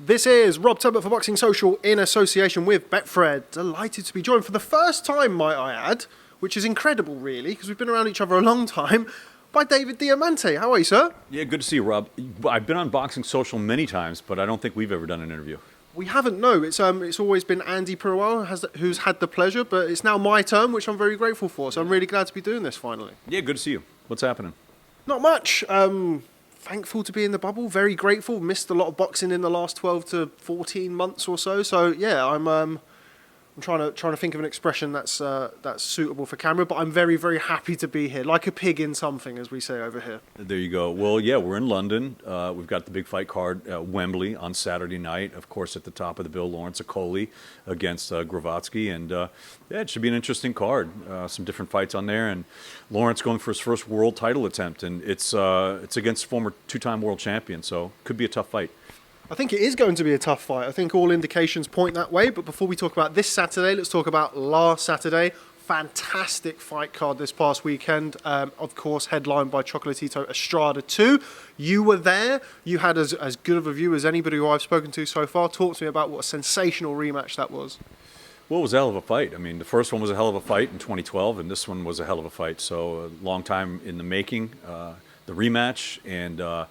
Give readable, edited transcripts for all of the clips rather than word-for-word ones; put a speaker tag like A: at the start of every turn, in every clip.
A: This is Rob Tebbutt for Boxing Social in association with Betfred. Delighted to be joined for the first time, might I add, which is incredible really, because we've been around each other a long time, by David Diamante. How are you, sir?
B: Yeah, good to see you, Rob. I've been on Boxing Social many times, but I don't think we've ever done an interview.
A: We haven't, no. It's always been Andy Perual who's had the pleasure, but it's now my turn, which I'm very grateful for, so I'm really glad to be doing this finally.
B: Yeah, good to see you. What's happening?
A: Not much. Thankful to be in the bubble, very grateful. Missed a lot of boxing in the last 12 to 14 months or so. So yeah, I'm trying to think of an expression that's suitable for camera, but I'm very, very happy to be here, like a pig in something, as we say over here.
B: There you go. Well, yeah, we're in London. We've got the big fight card at Wembley on Saturday night. Of course, at the top of the bill, Lawrence Okolie against Glowacki, and yeah, it should be an interesting card. Some different fights on there, and Lawrence going for his first world title attempt, and it's against former two-time world champion, so could be a tough fight.
A: I think it is going to be a tough fight. I think all indications point that way. But before we talk about this Saturday, let's talk about last Saturday. Fantastic fight card this past weekend. Of course, headlined by Chocolatito Estrada 2. You were there. You had as good of a view as anybody who I've spoken to so far. Talk to me about what a sensational rematch that was.
B: Well, it was a hell of a fight. I mean, the first one was a hell of a fight in 2012, and this one was a hell of a fight. So a long time in the making, the rematch, and...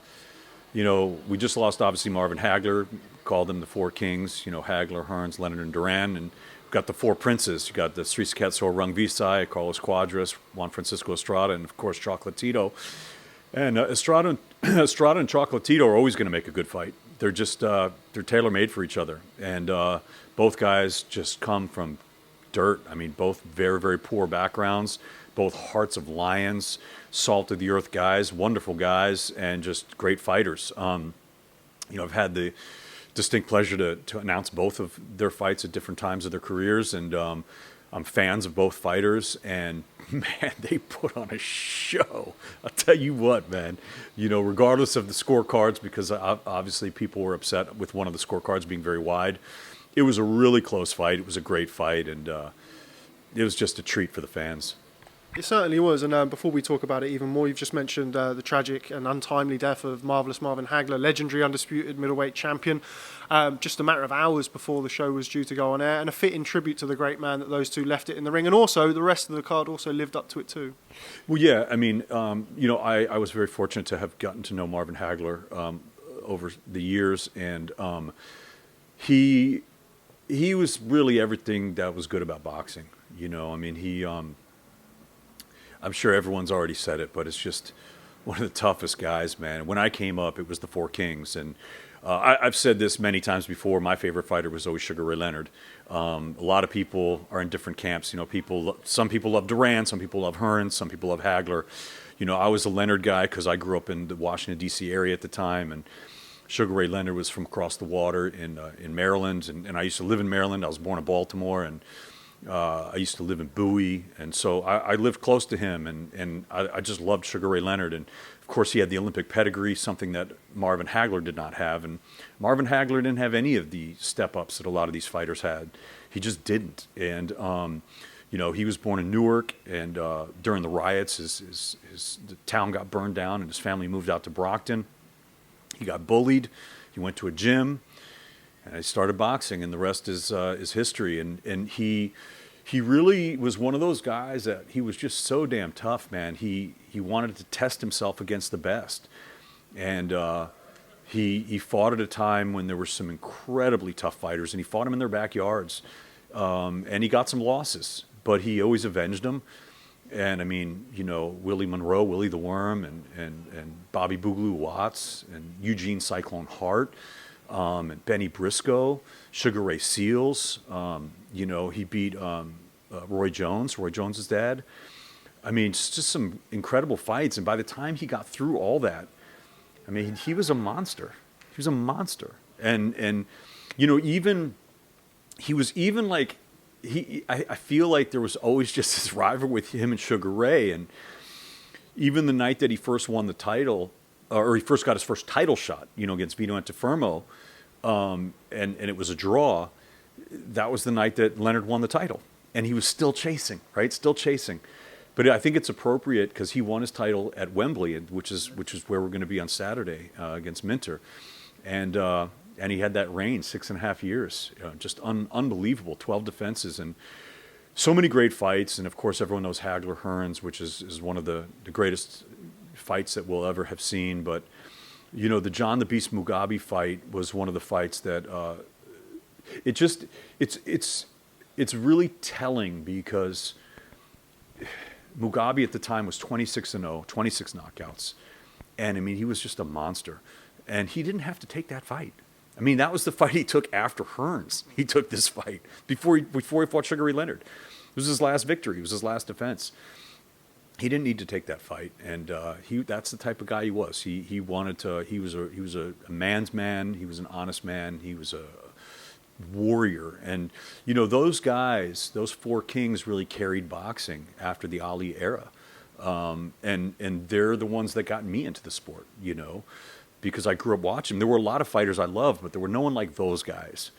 B: you know, we just lost, obviously, Marvin Hagler, called them the Four Kings, you know, Hagler, Hearns, Leonard, and Duran. And we've got the Four Princes. You've got the Srisaket Rungvisai, Carlos Cuadras, Juan Francisco Estrada, and, of course, Chocolatito. And Estrada and Chocolatito are always going to make a good fight. They're just, they're tailor-made for each other. And both guys just come from dirt. I mean, both very, very poor backgrounds, both hearts of lions, salt of the earth guys, wonderful guys, and just great fighters. You know, I've had the distinct pleasure to announce both of their fights at different times of their careers, and I'm fans of both fighters, and man, they put on a show. I'll tell you what, man, you know, regardless of the scorecards, because obviously people were upset with one of the scorecards being very wide, it was a really close fight. It was a great fight, and it was just a treat for the fans.
A: It certainly was, and before we talk about it even more, you've just mentioned the tragic and untimely death of marvellous Marvin Hagler, legendary undisputed middleweight champion, just a matter of hours before the show was due to go on air, and a fitting tribute to the great man that those two left it in the ring, and also the rest of the card also lived up to it too.
B: Well, yeah, I mean, you know, I was very fortunate to have gotten to know Marvin Hagler over the years, and he was really everything that was good about boxing. You know, I mean, he... I'm sure everyone's already said it, but it's just one of the toughest guys, man. When I came up, it was the Four Kings. And I've said this many times before, my favorite fighter was always Sugar Ray Leonard. A lot of people are in different camps. You know, some people love Duran, some people love Hearns, some people love Hagler. You know, I was a Leonard guy because I grew up in the Washington, D.C. area at the time, and Sugar Ray Leonard was from across the water in Maryland, and I used to live in Maryland. I was born in Baltimore, and I used to live in Bowie, and so I lived close to him, and I just loved Sugar Ray Leonard. And, of course, he had the Olympic pedigree, something that Marvin Hagler did not have. And Marvin Hagler didn't have any of the step-ups that a lot of these fighters had. He just didn't. And, you know, he was born in Newark, and during the riots, the town got burned down, and his family moved out to Brockton. He got bullied. He went to a gym. And I started boxing, and the rest is history. And he really was one of those guys that he was just so damn tough, man. He wanted to test himself against the best, and he fought at a time when there were some incredibly tough fighters, and he fought them in their backyards, and he got some losses, but he always avenged them. And I mean, you know, Willie Monroe, Willie the Worm, and Bobby Boogaloo Watts, and Eugene Cyclone Hart. And Benny Briscoe, Sugar Ray Seals. You know, he beat Roy Jones's dad. I mean, it's just some incredible fights. And by the time he got through all that, I mean, he was a monster. He was a monster. And you know, he was like, I feel like there was always just this rivalry with him and Sugar Ray. And even the night that he first won the title, or he first got his first title shot, you know, against Vito Antuofermo, and it was a draw. That was the night that Leonard won the title, and he was still chasing, right? Still chasing. But I think it's appropriate because he won his title at Wembley, which is where we're going to be on Saturday against Minter. And and he had that reign, 6.5 years, just unbelievable, 12 defenses and so many great fights. And of course, everyone knows Hagler-Hearns, which is one of the greatest fights that we'll ever have seen. But the John the Beast Mugabe fight was one of the fights that it's really telling, because Mugabe at the time was 26-0, 26 knockouts, and I mean, he was just a monster, and he didn't have to take that fight. I mean, that was the fight he took after Hearns. He took this fight before he fought Sugar Ray Leonard. It was his last victory. It was his last defense. He didn't need to take that fight, and that's the type of guy he was. He wanted to. He was a man's man. He was an honest man. He was a warrior, and those guys, those four kings, really carried boxing after the Ali era, and they're the ones that got me into the sport. Because I grew up watching. There were a lot of fighters I loved, but there were no one like those guys.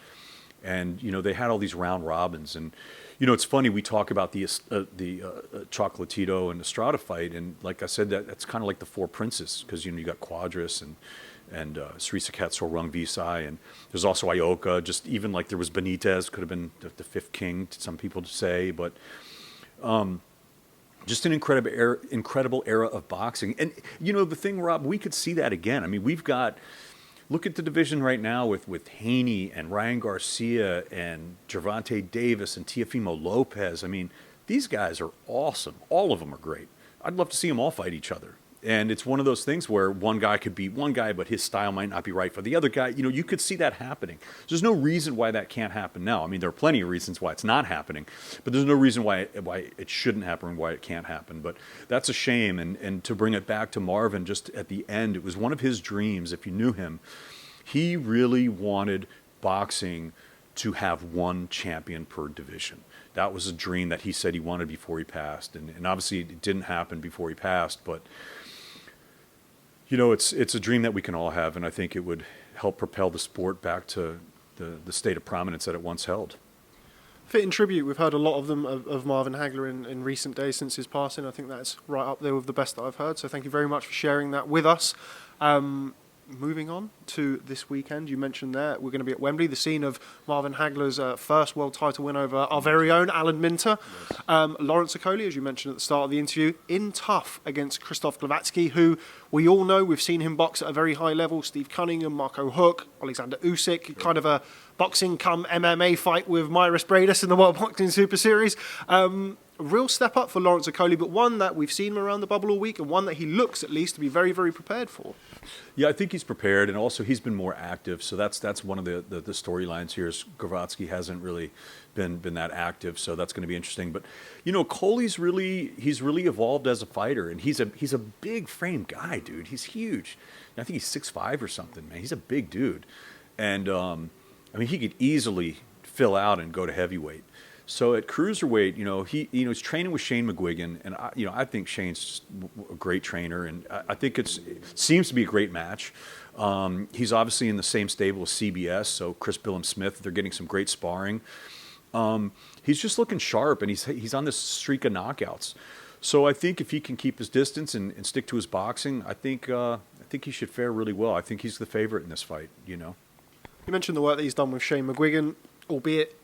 B: And they had all these round robins, and it's funny, we talk about the Chocolatito and Estrada fight, and like I said, that's kind of like the four princes, because you got Quadras and Sri Saketso Rungvisai, and there's also Ioka. Just even like there was Benitez, could have been the fifth king, some people say, but just an incredible era of boxing. And the thing, Rob, we could see that again. I mean, look at the division right now with Haney and Ryan Garcia and Gervonta Davis and Teofimo Lopez. I mean, these guys are awesome. All of them are great. I'd love to see them all fight each other. And it's one of those things where one guy could beat one guy, but his style might not be right for the other guy. You could see that happening. There's no reason why that can't happen now. I mean, there are plenty of reasons why it's not happening, but there's no reason why it shouldn't happen and why it can't happen. But that's a shame. And to bring it back to Marvin, just at the end, it was one of his dreams, if you knew him. He really wanted boxing to have one champion per division. That was a dream that he said he wanted before he passed. And obviously it didn't happen before he passed, but it's a dream that we can all have, and I think it would help propel the sport back to the state of prominence that it once held.
A: Fitting tribute. We've heard a lot of them of Marvin Hagler in recent days since his passing. I think that's right up there with the best that I've heard. So thank you very much for sharing that with us. Moving on to this weekend, you mentioned there we're going to be at Wembley, the scene of Marvin Hagler's first world title win over our very own Alan Minter. Lawrence Okolie, as you mentioned at the start of the interview, in tough against Okolie-Glowacki, who we all know, we've seen him box at a very high level. Steve Cunningham, Marco Huck, Alexander Usyk, kind of a boxing come MMA fight with Myris Bradis in the World Boxing Super Series. Real step up for Lawrence Okolie, but one that we've seen him around the bubble all week, and one that he looks at least to be very, very prepared for.
B: Yeah, I think he's prepared, and also he's been more active. So that's one of the storylines here. Is Glowacki hasn't really been that active, so that's going to be interesting. But Okolie's he's really evolved as a fighter, and he's a big frame guy, dude. He's huge. I think he's 6'5" or something, man. He's a big dude, and I mean, he could easily fill out and go to heavyweight. So at cruiserweight, he's training with Shane McGuigan, and I think Shane's just a great trainer, and I think it seems to be a great match. He's obviously in the same stable as CBS, so Chris BILLAM-SMITH, they're getting some great sparring. He's just looking sharp, and he's on this streak of knockouts. So I think if he can keep his distance and stick to his boxing, I think he should fare really well. I think he's the favorite in this fight. You
A: mentioned the work that he's done with Shane McGuigan, albeit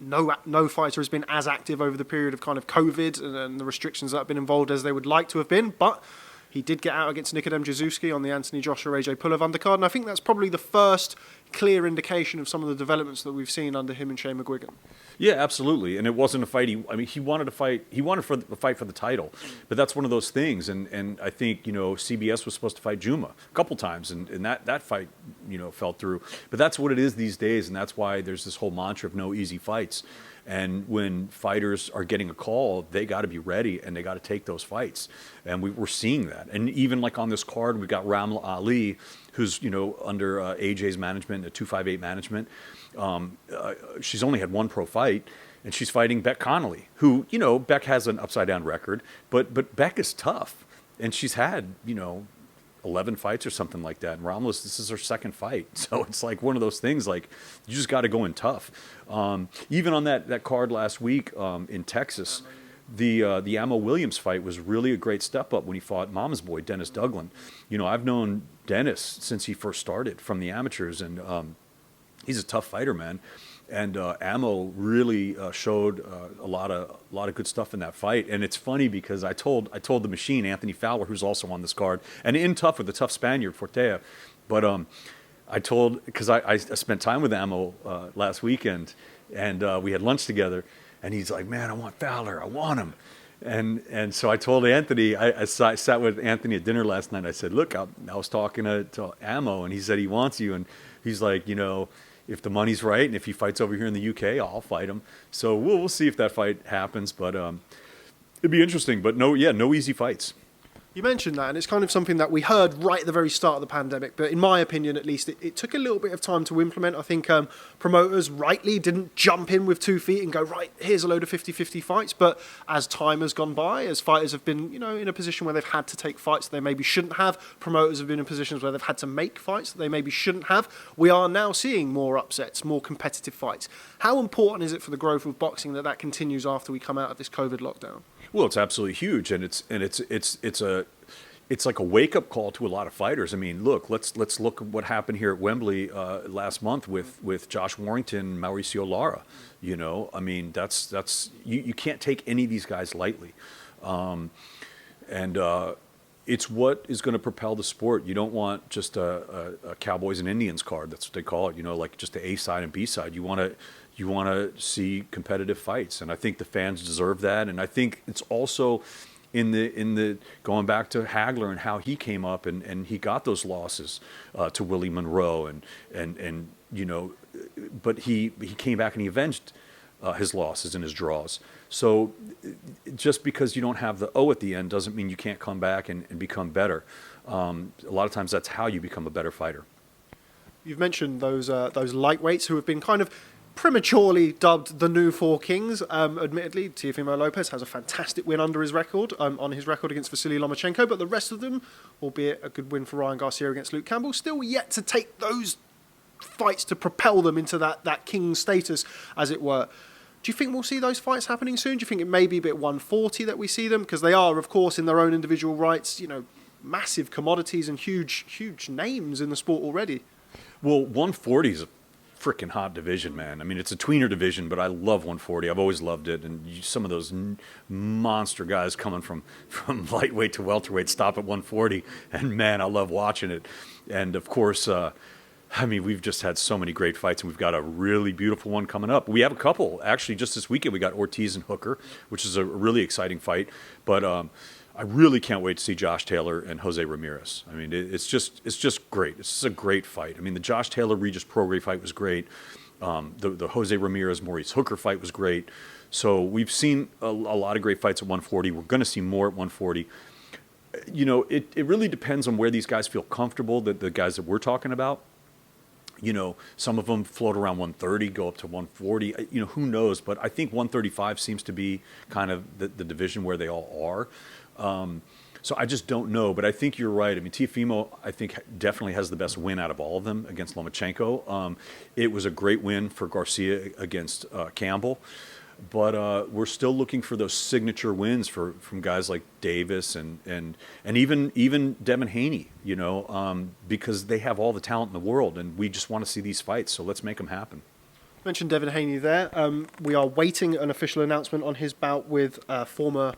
A: no fighter has been as active over the period of kind of COVID and the restrictions that have been involved as they would like to have been, but he did get out against Nikodem Jazewski on the Anthony Joshua AJ Pulev undercard, and I think that's probably the first clear indication of some of the developments that we've seen under him and Shane McGuigan.
B: Yeah, absolutely. And it wasn't a fight. He wanted to fight. He wanted a fight for the title, but that's one of those things. And I think CBS was supposed to fight Juma a couple times, and that fight fell through. But that's what it is these days, and that's why there's this whole mantra of no easy fights. And when fighters are getting a call, they got to be ready and they got to take those fights. And we're seeing that. And even like on this card, we've got Ramla Ali, who's under AJ's management, a 258 management. She's only had one pro fight, and she's fighting Beck Connolly, who Beck has an upside down record, but Beck is tough, and she's had 11 fights or something like that. And Ramla's, this is her second fight, so it's like one of those things. Like you just got to go in tough. Even on that card last week in Texas, the Amo Williams fight was really a great step up when he fought Mama's boy Dennis Douglin. I've known Dennis since he first started from the amateurs, and he's a tough fighter, man. And Ammo really showed a lot of good stuff in that fight. And it's funny because I told the machine, Anthony Fowler, who's also on this card, and in tough with a tough Spaniard, Fortea, but I told, because I spent time with Ammo last weekend, and we had lunch together, and he's like, man, I want Fowler, I want him. And so I told Anthony, I sat with Anthony at dinner last night. I said, look, I was talking to Ammo, and he said he wants you. And he's like, you know, if the money's right and if he fights over here in the UK, I'll fight him. So we'll see if that fight happens. But it'd be interesting. But no easy fights.
A: You mentioned that, and it's kind of something that we heard right at the very start of the pandemic, but in my opinion, at least, it took a little bit of time to implement. I think promoters rightly didn't jump in with 2 feet and go, right, here's a load of 50-50 fights, but as time has gone by, as fighters have been, you know, in a position where they've had to take fights that they maybe shouldn't have, promoters have been in positions where they've had to make fights that they maybe shouldn't have, we are now seeing more upsets, more competitive fights. How important is it for the growth of boxing that continues after we come out of this COVID lockdown?
B: Well, it's absolutely huge, and it's like a wake-up call to a lot of fighters. I mean, look, let's look at what happened here at Wembley last month with Josh Warrington, Mauricio Lara. You know, I mean, that's you can't take any of these guys lightly, and it's what is going to propel the sport. You don't want just a Cowboys and Indians card. That's what they call it. You know, like just the A side and B side. You want to see competitive fights, and I think the fans deserve that. And I think it's also in the going back to Hagler and how he came up and he got those losses to Willie Monroe and you know, but he came back and he avenged his losses and his draws. So just because you don't have the O at the end doesn't mean you can't come back and become better. A lot of times that's how you become a better fighter.
A: You've mentioned those lightweights who have been kind of prematurely dubbed the new Four Kings. Admittedly, Teofimo Lopez has a fantastic win under his record, on his record against Vasily Lomachenko, but the rest of them, albeit a good win for Ryan Garcia against Luke Campbell, still yet to take those fights to propel them into that king status, as it were. Do you think we'll see those fights happening soon? Do you think it may be a bit 140 that we see them? Because they are, of course, in their own individual rights, you know, massive commodities and huge names in the sport already.
B: Well, 140 is a freaking hot division, man. I mean, it's a tweener division, but I love 140. I've always loved it. And some of those monster guys coming from lightweight to welterweight stop at 140. And man, I love watching it. And of course, I mean, we've just had so many great fights, and we've got a really beautiful one coming up. We have a couple. Actually, just this weekend, we got Ortiz and Hooker, which is a really exciting fight. But I really can't wait to see Josh Taylor and Jose Ramirez. I mean, it's just great. It's just a great fight. I mean, the Josh Taylor Regis Prograis fight was great. The Jose Ramirez Maurice Hooker fight was great. So we've seen a lot of great fights at 140. We're going to see more at 140. You know, it really depends on where these guys feel comfortable. The guys that we're talking about. You know, some of them float around 130, go up to 140. You know, who knows? But I think 135 seems to be kind of the division where they all are. So I just don't know. But I think you're right. I mean, Teofimo, I think, definitely has the best win out of all of them against Lomachenko. It was a great win for Garcia against Campbell. But we're still looking for those signature wins from guys like Davis and even Devin Haney, you know, because they have all the talent in the world, and we just want to see these fights. So let's make them happen.
A: Mentioned Devin Haney there. We are waiting an official announcement on his bout with former,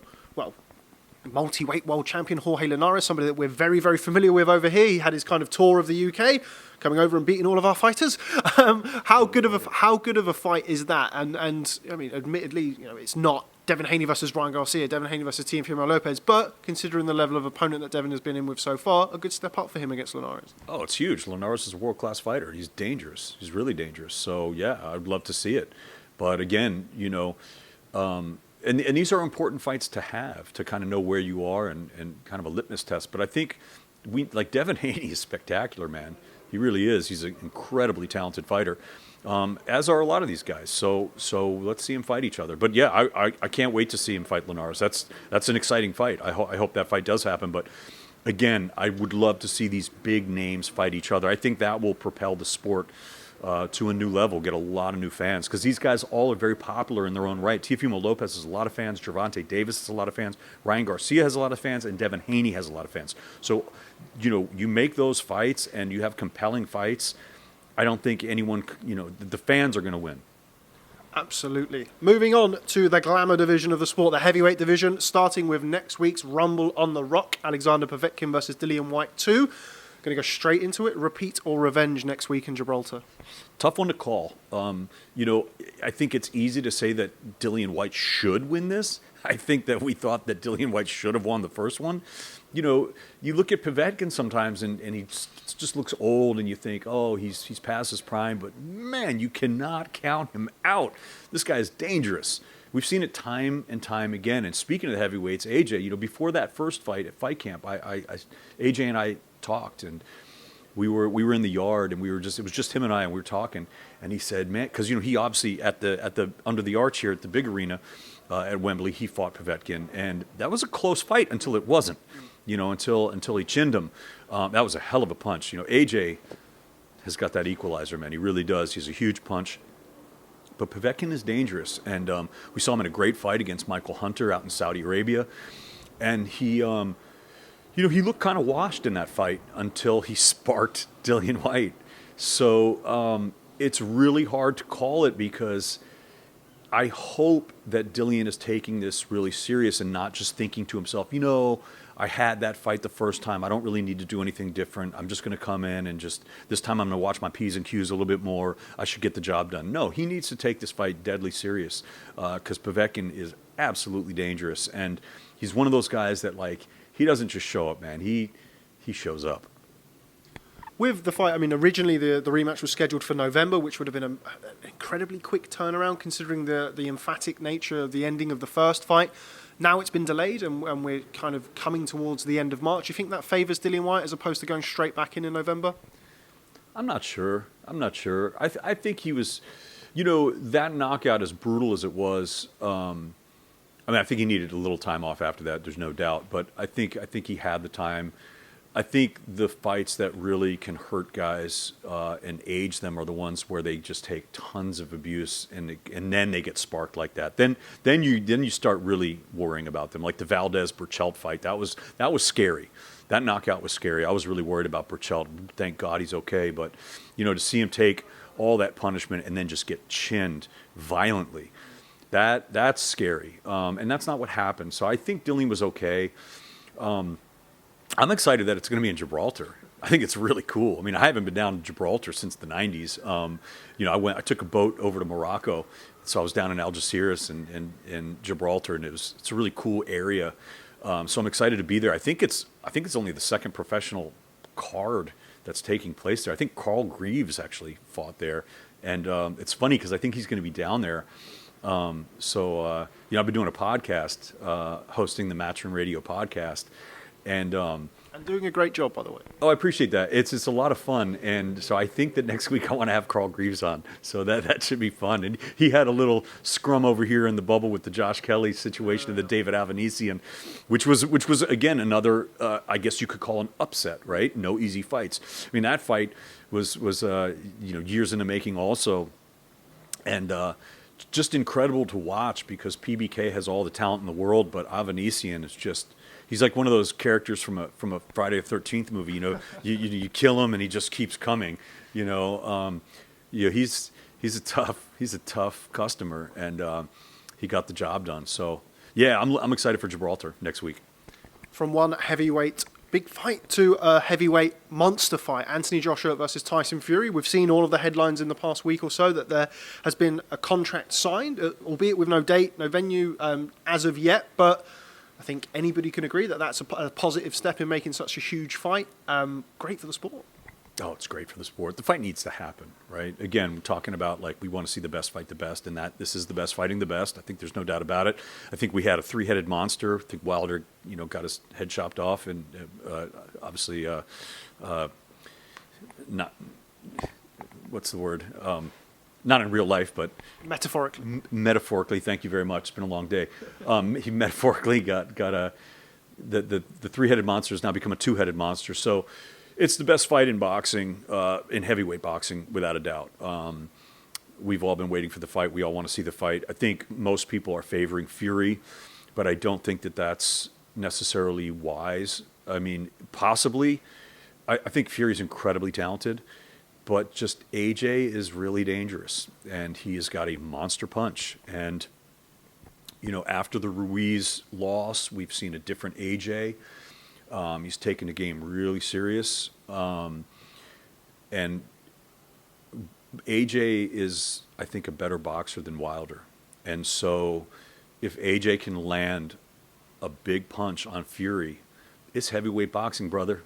A: multi-weight world champion Jorge Linares, somebody that we're very, very familiar with over here. He had his kind of tour of the UK, coming over and beating all of our fighters. How good of a fight is that? And I mean, admittedly, you know, it's not Devin Haney versus Ryan Garcia, Devin Haney versus Teofimo Lopez, but considering the level of opponent that Devin has been in with so far, a good step up for him against Linares.
B: Oh, it's huge. Linares is a world-class fighter. He's dangerous. He's really dangerous. So yeah, I'd love to see it. But again, you know, and these are important fights to have, to kind of know where you are and kind of a litmus test. But I think Devin Haney is spectacular, man. He really is. He's an incredibly talented fighter, as are a lot of these guys. So let's see him fight each other. But yeah, I can't wait to see him fight Linares. That's an exciting fight. I hope that fight does happen. But again, I would love to see these big names fight each other. I think that will propel the sport to a new level, get a lot of new fans, because these guys all are very popular in their own right. Teofimo Lopez has a lot of fans, Gervonta Davis has a lot of fans, Ryan Garcia has a lot of fans, and Devin Haney has a lot of fans. So, you know, you make those fights and you have compelling fights, I don't think anyone, the fans are going to win.
A: Absolutely. Moving on to the glamour division of the sport, the heavyweight division, starting with next week's Rumble on the Rock, Alexander Povetkin versus Dillian-Whyte 2. Going to go straight into it. Repeat or revenge next week in Gibraltar?
B: Tough one to call. I think it's easy to say that Dillian-Whyte should win this. I think that we thought that Dillian-Whyte should have won the first one. You look at Povetkin sometimes and he just looks old and you think, oh, he's past his prime. But, man, you cannot count him out. This guy is dangerous. We've seen it time and time again. And speaking of the heavyweights, AJ, before that first fight at Fight Camp, AJ and I talked, and we were in the yard, and it was just him and I, and we were talking, and he said, man, because he obviously at the under the arch here at the big arena at Wembley, he fought Povetkin, and that was a close fight until it wasn't, until he chinned him. That was a hell of a punch. AJ has got that equalizer, man. He really does. He's a huge punch. But Povetkin is dangerous, and we saw him in a great fight against Michael Hunter out in Saudi Arabia, and he looked kind of washed in that fight until he sparked Dillian-Whyte. So it's really hard to call it, because I hope that Dillian is taking this really serious and not just thinking to himself, I had that fight the first time. I don't really need to do anything different. I'm just going to come in and this time I'm going to watch my P's and Q's a little bit more. I should get the job done. No, he needs to take this fight deadly serious, because Povetkin is absolutely dangerous. And he's one of those guys that, he doesn't just show up, man. He shows up.
A: With the fight, originally the rematch was scheduled for November, which would have been an incredibly quick turnaround considering the emphatic nature of the ending of the first fight. Now it's been delayed, and we're kind of coming towards the end of March. Do you think that favours Dillian-Whyte as opposed to going straight back in November?
B: I'm not sure. I think he was, that knockout, as brutal as it was, I think he needed a little time off after that, there's no doubt. But I think he had the time. I think the fights that really can hurt guys and age them are the ones where they just take tons of abuse and then they get sparked like that. Then you start really worrying about them. Like the Valdez-Burchelt fight, that was scary. That knockout was scary. I was really worried about Burchelt. Thank God he's okay. But to see him take all that punishment and then just get chinned violently, that's scary. And that's not what happened. So I think Dillian was okay. I'm excited that it's going to be in Gibraltar. I think it's really cool. I haven't been down to Gibraltar since the 90s. I took a boat over to Morocco, so I was down in Algeciras and Gibraltar, and it's a really cool area. So I'm excited to be there. I think it's only the second professional card that's taking place there. I think Carl Greaves actually fought there, and it's funny because I think he's going to be down there. I've been doing a podcast, hosting the Matchroom Radio podcast. And
A: doing a great job, by the way.
B: Oh, I appreciate that. It's a lot of fun, and so I think that next week I want to have Carl Greaves on, so that should be fun. And he had a little scrum over here in the bubble with the Josh Kelly situation and the David Avanesian, which was again another I guess you could call an upset, right? No easy fights. That fight was years in the making also, and just incredible to watch because PBK has all the talent in the world, but Avanesian is just. He's like one of those characters from a Friday the 13th movie. You kill him and he just keeps coming. He's a tough customer, and he got the job done. So yeah, I'm excited for Gibraltar next week.
A: From one heavyweight big fight to a heavyweight monster fight, Anthony Joshua versus Tyson Fury. We've seen all of the headlines in the past week or so that there has been a contract signed, albeit with no date, no venue as of yet, but. I think anybody can agree that that's a positive step in making such a huge fight. Great for the sport.
B: Oh, it's great for the sport. The fight needs to happen, right? Again, we're talking about we want to see the best fight the best, and that this is the best fighting the best. I think there's no doubt about it. I think we had a three-headed monster. I think Wilder, got his head chopped off, and obviously, not what's the word? Not in real life, but
A: metaphorically.
B: Metaphorically, thank you very much. It's been a long day. He metaphorically got the three-headed monster has now become a two-headed monster. So it's the best fight in boxing, in heavyweight boxing, without a doubt. We've all been waiting for the fight. We all want to see the fight. I think most people are favoring Fury, but I don't think that that's necessarily wise. Possibly. I think Fury's incredibly talented. but just AJ is really dangerous, and he has got a monster punch. And, you know, after the Ruiz loss, we've seen a different AJ. He's taken the game really serious. And AJ is, I think, a better boxer than Wilder. And so if AJ can land a big punch on Fury, it's heavyweight boxing, brother.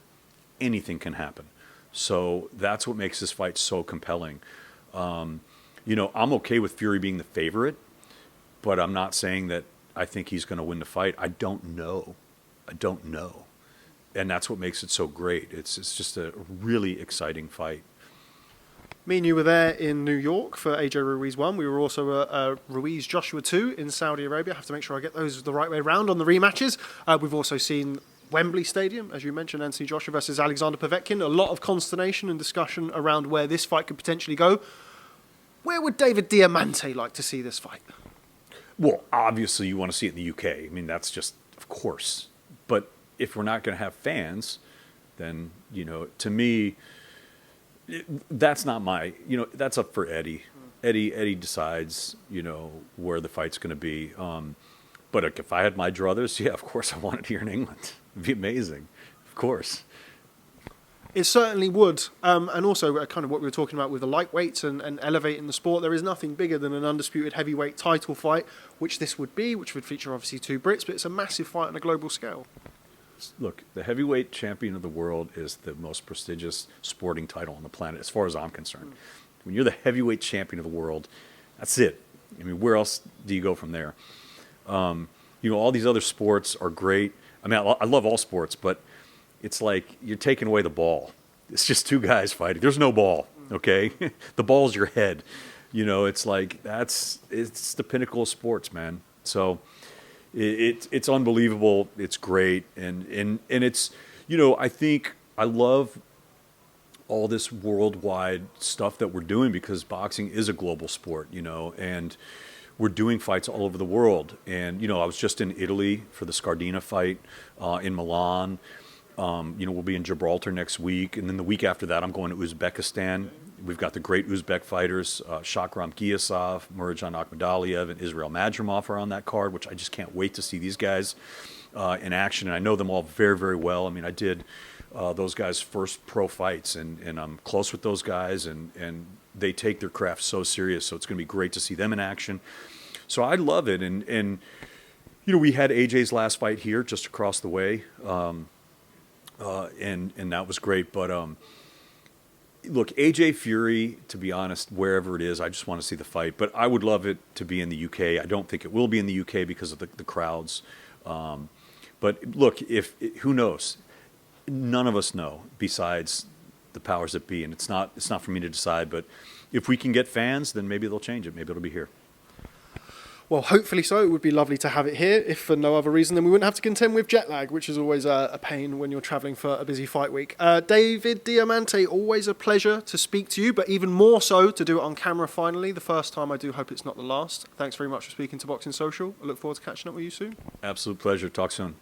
B: Anything can happen. So that's what makes this fight so compelling. You know, I'm okay with Fury being the favorite, but I'm not saying that I think he's going to win the fight. I don't know. And that's what makes it so great. It's just a really exciting fight.
A: Me and you were there in New York for AJ Ruiz 1. We were also at Ruiz Joshua 2 in Saudi Arabia. I have to make sure I get those the right way round on the rematches. We've also seen Wembley Stadium, as you mentioned, Anthony Joshua versus Alexander Povetkin. A lot of consternation and discussion around where this fight could potentially go. Where would David Diamante like to see this fight?
B: Well, obviously you want to see it in the UK. I mean, that's just, of course. But if we're not going to have fans, then, you know, to me, that's not my, you know, that's up for Eddie. Eddie decides, you know, where the fight's going to be. But if I had my druthers, yeah, of course I want it here in England. It'd be amazing, of course.
A: It certainly would. And also kind of what we were talking about with the lightweights and elevating the sport, there is nothing bigger than an undisputed heavyweight title fight, which this would be, which would feature obviously two Brits, but it's a massive fight on a global scale.
B: Look, the heavyweight champion of the world is the most prestigious sporting title on the planet, as far as I'm concerned. When you're the heavyweight champion of the world, that's it. I mean, where else do you go from there? You know, all these other sports are great. I mean, I love all sports, but it's like you're taking away the ball. It's just two guys fighting. There's no ball, okay? The ball's your head. You know, it's like it's the pinnacle of sports, man. So it's unbelievable. It's great, and it's, you know, I think I love all this worldwide stuff that we're doing because boxing is a global sport, you know, and we're doing fights all over the world. And, you know, I was just in Italy for the Scardina fight, in Milan. You know, we'll be in Gibraltar next week. And then the week after that, I'm going to Uzbekistan. We've got the great Uzbek fighters, Shakram Giyasov, Murodjon Akhmadaliev, and Israel Madrimov are on that card, which I just can't wait to see these guys in action. And I know them all very, very well. I mean, I did those guys' first pro fights, and I'm close with those guys, and they take their craft so serious. So it's going to be great to see them in action. So I love it. And you know, we had AJ's last fight here just across the way, and that was great. But look, AJ Fury, to be honest, wherever it is, I just want to see the fight. But I would love it to be in the UK. I don't think it will be in the UK because of the crowds. But look, who knows? None of us know besides the powers that be, and it's not for me to decide. But if we can get fans, then maybe they'll change it. Maybe it'll be here.
A: Well, hopefully so. It would be lovely to have it here. If for no other reason, then we wouldn't have to contend with jet lag, which is always a pain when you're travelling for a busy fight week. David Diamante, always a pleasure to speak to you, but even more so to do it on camera finally. The first time, I do hope it's not the last. Thanks very much for speaking to Boxing Social. I look forward to catching up with you soon.
B: Absolute pleasure. Talk soon.